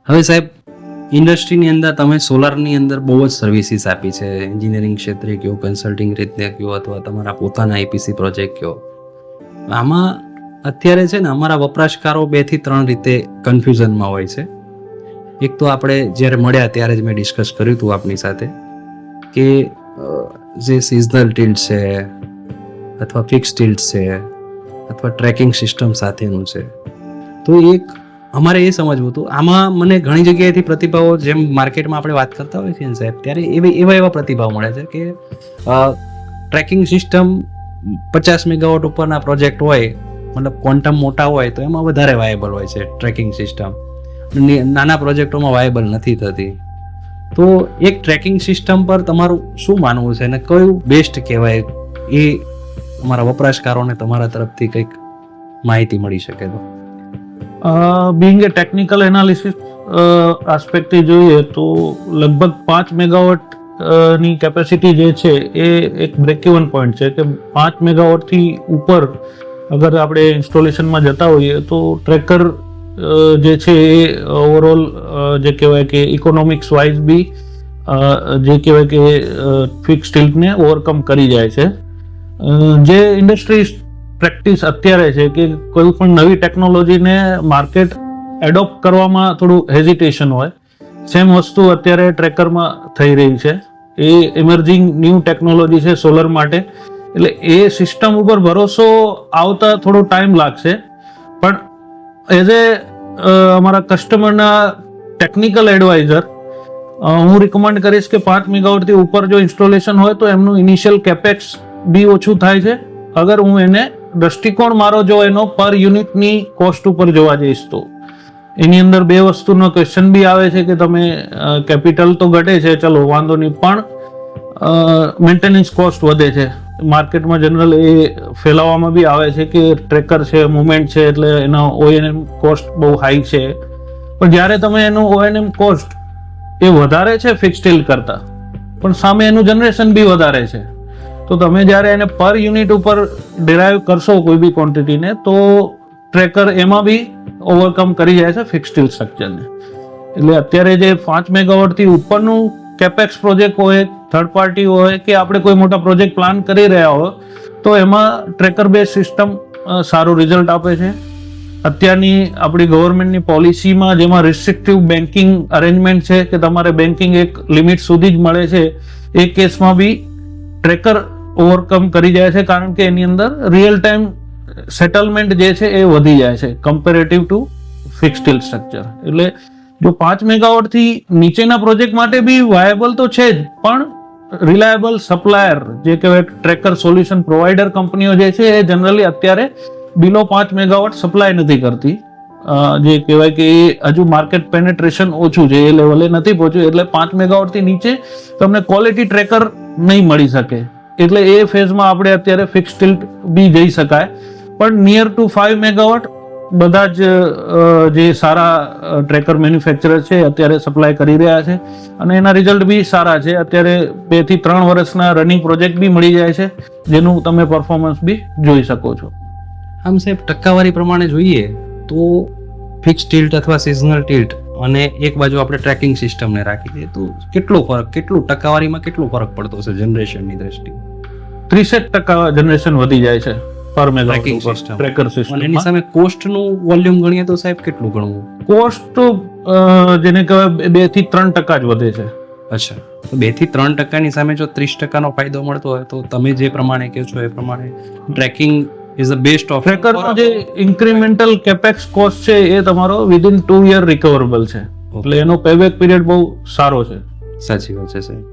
હવે સાહેબ, ઇન્ડસ્ટ્રીની અંદર તમે સોલારની અંદર બહુ જ સર્વિસીસ આપી છે, એન્જિનિયરિંગ ક્ષેત્રે કહો, કન્સલ્ટિંગ રીતે કહો, અથવા તમારા પોતાના આઈપીસી પ્રોજેક્ટ કહો. આમાં અત્યારે છે ને અમારા વપરાશકારો 2 થી 3 રીતે કન્ફ્યુઝનમાં હોય છે. એક તો આપણે જ્યારે મળ્યા ત્યારે જ મેં ડિસ્કસ કર્યું હતું આપની સાથે કે જે સિઝનલ ટિલ્ટ છે અથવા ફિક્સ ટિલ્ટ છે અથવા ટ્રેકિંગ સિસ્ટમ સાથેનું છે, તો એક અમારે એ સમજવું હતું. આમાં મને ઘણી જગ્યાએથી પ્રતિભાવો, જેમ માર્કેટમાં આપણે વાત કરતા હોઈએ છીએ ને સાહેબ, ત્યારે એવા પ્રતિભાવ મળે છે કે ટ્રેકિંગ સિસ્ટમ 50 મેગાવોટ ઉપરના પ્રોજેક્ટ હોય, મતલબ ક્વોન્ટમ મોટા હોય તો એમાં વધારે વાયેબલ હોય છે ટ્રેકિંગ સિસ્ટમ, નાના પ્રોજેક્ટોમાં વાયેબલ નથી થતી. તો એક ટ્રેકિંગ સિસ્ટમ પર તમારું શું માનવું છે અને કયું બેસ્ટ કહેવાય, એ અમારા વપરાશકારોને તમારા તરફથી કંઈક માહિતી મળી શકે તો. બિંગ એ ટેકનિકલ એનાલિસિસ આસ્પેક્ટથી જોઈએ તો લગભગ 5 મેગાવોટ ની કેપેસિટી જે છે એ એક બ્રેક ઇવન પોઈન્ટ છે કે 5 મેગાવોટથી ઉપર અગર આપણે ઇન્સ્ટોલેશનમાં જતા હોઈએ તો ટ્રેકર જે છે એ ઓવરઓલ જે કહેવાય કે ઇકોનોમિક્સ વાઇઝ બી જે કહેવાય કે ફિક્સ ટિલ્ટને ઓવરકમ કરી જાય છે. જે ઇન્ડસ્ટ્રી પ્રેક્ટિસ અત્યારે છે કે કોઈ પણ નવી ટેકનોલોજીને માર્કેટ એડોપ્ટ કરવામાં થોડું હેઝિટેશન હોય, સેમ વસ્તુ અત્યારે ટ્રેકરમાં થઈ રહી છે. એ ઇમર્જિંગ ન્યૂ ટેકનોલોજી છે સોલર માટે, એટલે એ સિસ્ટમ ઉપર ભરોસો આવતા થોડો ટાઈમ લાગશે. પણ એઝ એ અમારા કસ્ટમરના ટેકનિકલ એડવાઇઝર હું રિકમેન્ડ કરીશ કે 5 મેગાવોટથી ઉપર જો ઇન્સ્ટોલેશન હોય તો એમનું ઇનિશિયલ કેપેક્સ બી ઓછું થાય છે. અગર હું એને દ્રષ્ટિકોણ મારો જો એનો પર યુનિટની કોસ્ટ ઉપર જોવા જઈશ તો એની અંદર 2 વસ્તુનો ક્વેશ્ચન બી આવે છે કે તમે કેપિટલ તો ઘટે છે, ચલો વાંધો નહીં, પણ મેન્ટેનન્સ કોસ્ટ વધે છે. માર્કેટમાં જનરલ એ ફેલાવવામાં બી આવે છે કે ટ્રેકર છે, મુવમેન્ટ છે, એટલે એનો ઓએનએમ કોસ્ટ બહુ હાઈ છે. પણ જ્યારે તમે એનો ઓએનએમ કોસ્ટ એ વધારે છે ફિક્સ ટિલ્ટ કરતા, પણ સામે એનું જનરેશન બી વધારે છે, તો તમે જ્યારે એને પર યુનિટ ઉપર ડિરાઈવ કરશો કોઈ બી ક્વોન્ટિટીને તો ટ્રેકર એમાં બી ઓવરકમ કરી જાય છે ફિક્સ ટિલ્ટ સ્ટ્રક્ચરને. એટલે અત્યારે જે 5 મેગાવોટથી ઉપરનું કેપેક્સ પ્રોજેક્ટ હોય, થર્ડ પાર્ટી હોય કે આપણે કોઈ મોટા પ્રોજેક્ટ પ્લાન કરી રહ્યા હોય તો એમાં ટ્રેકર બેઝ સિસ્ટમ સારું રિઝલ્ટ આપે છે. અત્યારની આપણી ગવર્મેન્ટની પોલિસીમાં જેમાં રિસ્ટ્રિક્ટિવ બેન્કિંગ અરેન્જમેન્ટ છે કે તમારે બેન્કિંગ એક લિમિટ સુધી જ મળે છે, એ કેસમાં બી ટ્રેકર ઓવરકમ કરી જાય છે, કારણ કે એની અંદર રિયલ ટાઈમ સેટલમેન્ટ જે છે એ વધી જાય છે comparative to fix tilt structure. એટલે જો 5 મેગાવોટથી નીચેના પ્રોજેક્ટ માટે બી વાયેબલ તો છે જ, પણ રિલાયબલ સપ્લાયર જે કહેવાય ટ્રેકર સોલ્યુશન પ્રોવાઈડર કંપનીઓ જે છે એ જનરલી અત્યારે બિલો 5 મેગાવોટ સપ્લાય નથી કરતી. જે કહેવાય કે એ હજુ માર્કેટ પેનેટ્રેશન ઓછું છે, એ લેવલે નથી પહોંચ્યું, એટલે 5 મેગાવોટથી નીચે તમને ક્વોલિટી ટ્રેકર નહીં મળી શકે. એટલે એ ફેઝમાં આપણે અત્યારે ફિક્સ ટિલ્ટ બી જઈ શકાય. પણ નિયર ટુ 5 મેગાવોટ બધા જ જે સારા ટ્રેકર મેન્યુફેક્ચરર છે અત્યારે સપ્લાય કરી રહ્યા છે અને એના રિઝલ્ટ બી સારા છે. અત્યારે 2 થી 3 વર્ષના રનિંગ પ્રોજેક્ટ બી મળી જાય છે જેનું તમે પરફોર્મન્સ બી જોઈ શકો છો. આમ સાહેબ, ટકાવારી પ્રમાણે જોઈએ તો ફિક્સ ટિલ્ટ અથવા સિઝનલ ટિલ્ટ અને એક બાજુ આપણે ટ્રેકિંગ સિસ્ટમને રાખી દઈએ તો કેટલું ટકાવારીમાં કેટલો ફરક પડતો હશે જનરેશનની દ્રષ્ટિએ? 30% જનરેશન વધી જાય છે પર મેગાવોટ ટ્રેકર સિસ્ટમ. અને એની સામે કોસ્ટનું વોલ્યુમ ગણીએ તો સાહેબ કેટલું ગણવું? કોસ્ટ જેને કહેવાય 2 થી 3% જ વધે છે. અચ્છા, તો 2 થી 3% ની સામે જો 30% ફાયદો મળતો હોય તો તમે જે પ્રમાણે કહો છો એ પ્રમાણે trekking is the best option. ટ્રેકરનો જે ઇન્ક્રીમેન્ટલ કેપેક્સ કોસ્ટ છે એ તમારો વિધિન 2 યર રિકવરેબલ છે, એટલે એનો પેબેક પીરિયડ બહુ સારો છે. સાચી વાત છે સાહેબ.